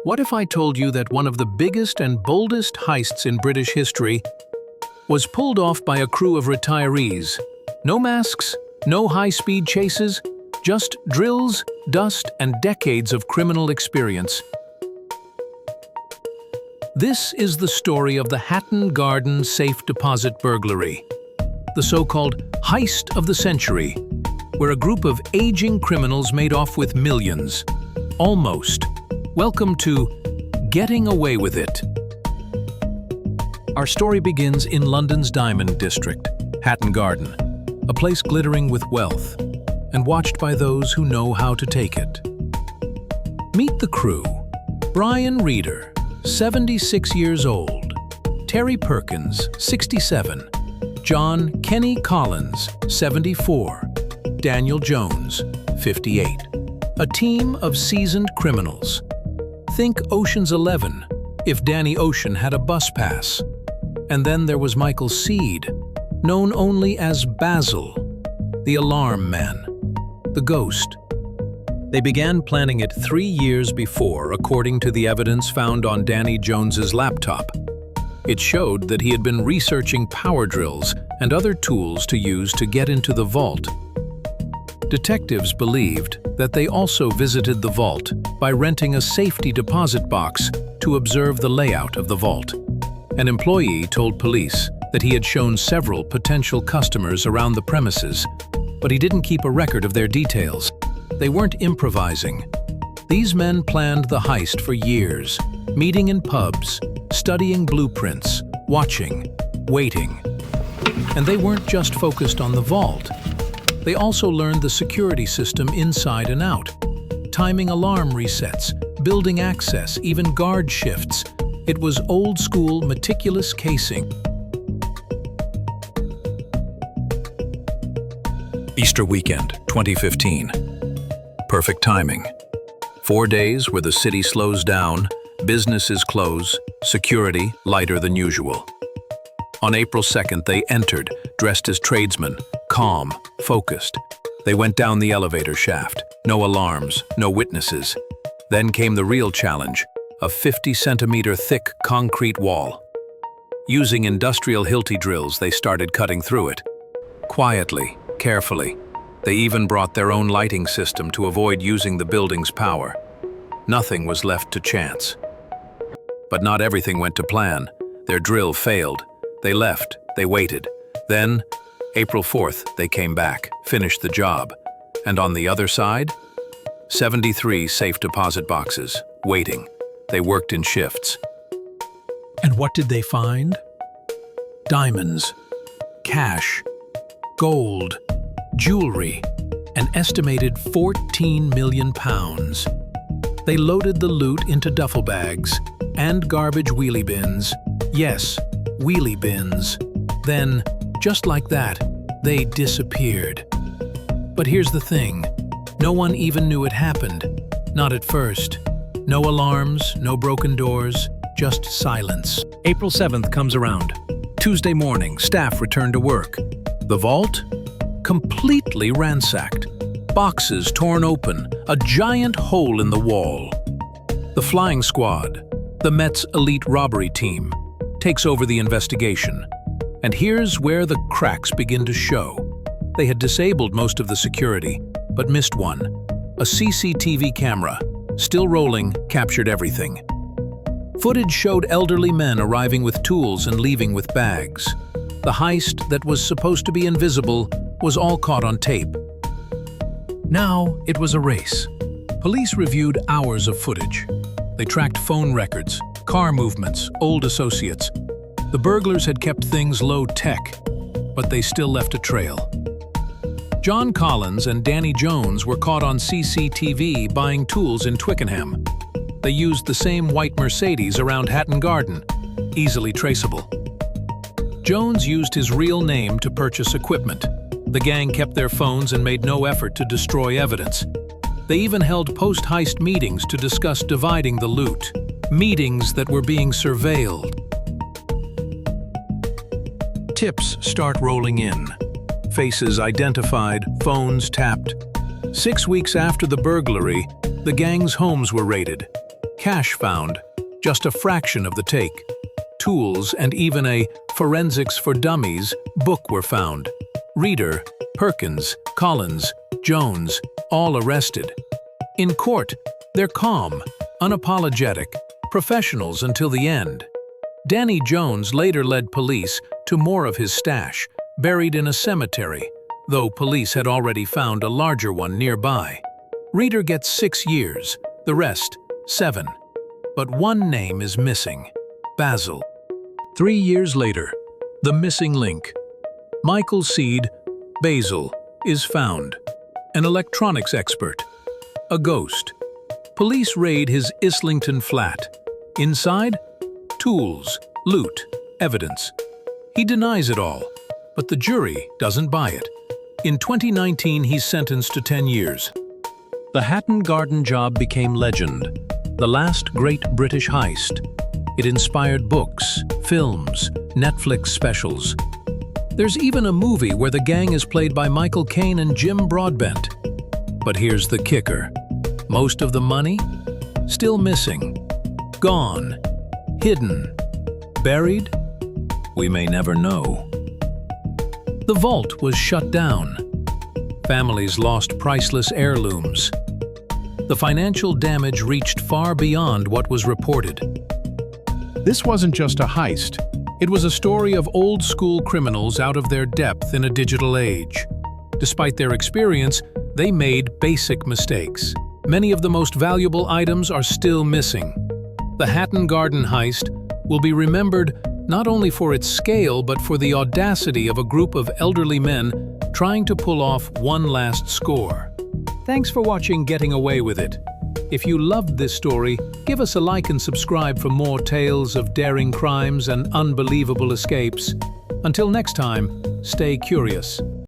What if I told you that one of the biggest and boldest heists in British history was pulled off by a crew of retirees? No masks, no high-speed chases, just drills, dust, and decades of criminal experience. This is the story of the Hatton Garden safe deposit burglary, the so-called heist of the century, where a group of aging criminals made off with millions. Almost. Welcome to Getting Away with It. Our story begins in London's Diamond District, Hatton Garden, a place glittering with wealth and watched by those who know how to take it. Meet the crew. Brian Reeder, 76 years old. Terry Perkins, 67. John Kenny Collins, 74. Daniel Jones, 58. A team of seasoned criminals. Think Ocean's 11, if Danny Ocean had a bus pass. And then there was Michael Seed, known only as Basil, the alarm man, the ghost. They began planning it 3 years before, according to the evidence found on Danny Jones's laptop. It showed that he had been researching power drills and other tools to use to get into the vault. Detectives believed that they also visited the vault by renting a safety deposit box to observe the layout of the vault. An employee told police that he had shown several potential customers around the premises, but he didn't keep a record of their details. They weren't improvising. These men planned the heist for years, meeting in pubs, studying blueprints, watching, waiting. And they weren't just focused on the vault. They also learned the security system inside and out, timing alarm resets, building access, even guard shifts. It was old-school, meticulous casing. Easter weekend, 2015. Perfect timing. 4 days where the city slows down, businesses close, security lighter than usual. On April 2nd, they entered, dressed as tradesmen, calm, focused. They went down the elevator shaft. No alarms, no witnesses. Then came the real challenge, a 50-centimeter thick concrete wall. Using industrial Hilti drills, they started cutting through it. Quietly, carefully. They even brought their own lighting system to avoid using the building's power. Nothing was left to chance. But not everything went to plan. Their drill failed. They left, they waited. Then, April 4th, they came back, finished the job. And on the other side, 73 safe deposit boxes, waiting. They worked in shifts. And what did they find? Diamonds, cash, gold, jewelry, an estimated 14 million pounds. They loaded the loot into duffel bags and garbage wheelie bins. Yes, wheelie bins. Then, just like that, they disappeared. But here's the thing. No one even knew it happened. Not at first. No alarms, no broken doors, just silence. April 7th comes around. Tuesday morning, staff return to work. The vault? Completely ransacked. Boxes torn open, a giant hole in the wall. The flying squad, the Met's elite robbery team, takes over the investigation. And here's where the cracks begin to show. They had disabled most of the security, but missed one. A CCTV camera, still rolling, captured everything. Footage showed elderly men arriving with tools and leaving with bags. The heist that was supposed to be invisible was all caught on tape. Now it was a race. Police reviewed hours of footage. They tracked phone records, car movements, old associates. The burglars had kept things low-tech, but they still left a trail. John Collins and Danny Jones were caught on CCTV buying tools in Twickenham. They used the same white Mercedes around Hatton Garden, easily traceable. Jones used his real name to purchase equipment. The gang kept their phones and made no effort to destroy evidence. They even held post-heist meetings to discuss dividing the loot. Meetings that were being surveilled. Tips start rolling in. Faces identified, phones tapped. 6 weeks after the burglary, the gang's homes were raided. Cash found, just a fraction of the take. Tools and even a Forensics for Dummies book were found. Reader, Perkins, Collins, Jones, all arrested. In court, they're calm, unapologetic, professionals until the end. Danny Jones later led police to more of his stash, buried in a cemetery, though police had already found a larger one nearby. Reader gets 6 years, the rest 7. But one name is missing: Basil. 3 years later, the missing link. Michael Seed, Basil, is found. An electronics expert. A ghost. Police raid his Islington flat. Inside, tools, loot, evidence. He denies it all, but the jury doesn't buy it. In 2019, he's sentenced to 10 years. The Hatton Garden job became legend, the last great British heist. It inspired books, films, Netflix specials. There's even a movie where the gang is played by Michael Caine and Jim Broadbent. But here's the kicker. Most of the money? Still missing. Gone. Hidden. Buried? We may never know. The vault was shut down. Families lost priceless heirlooms. The financial damage reached far beyond what was reported. This wasn't just a heist. It was a story of old-school criminals out of their depth in a digital age. Despite their experience, they made basic mistakes. Many of the most valuable items are still missing. The Hatton Garden heist will be remembered not only for its scale but for the audacity of a group of elderly men trying to pull off one last score. Thanks for watching Getting Away with It. If you loved this story, give us a like and subscribe for more tales of daring crimes and unbelievable escapes. Until next time, stay curious.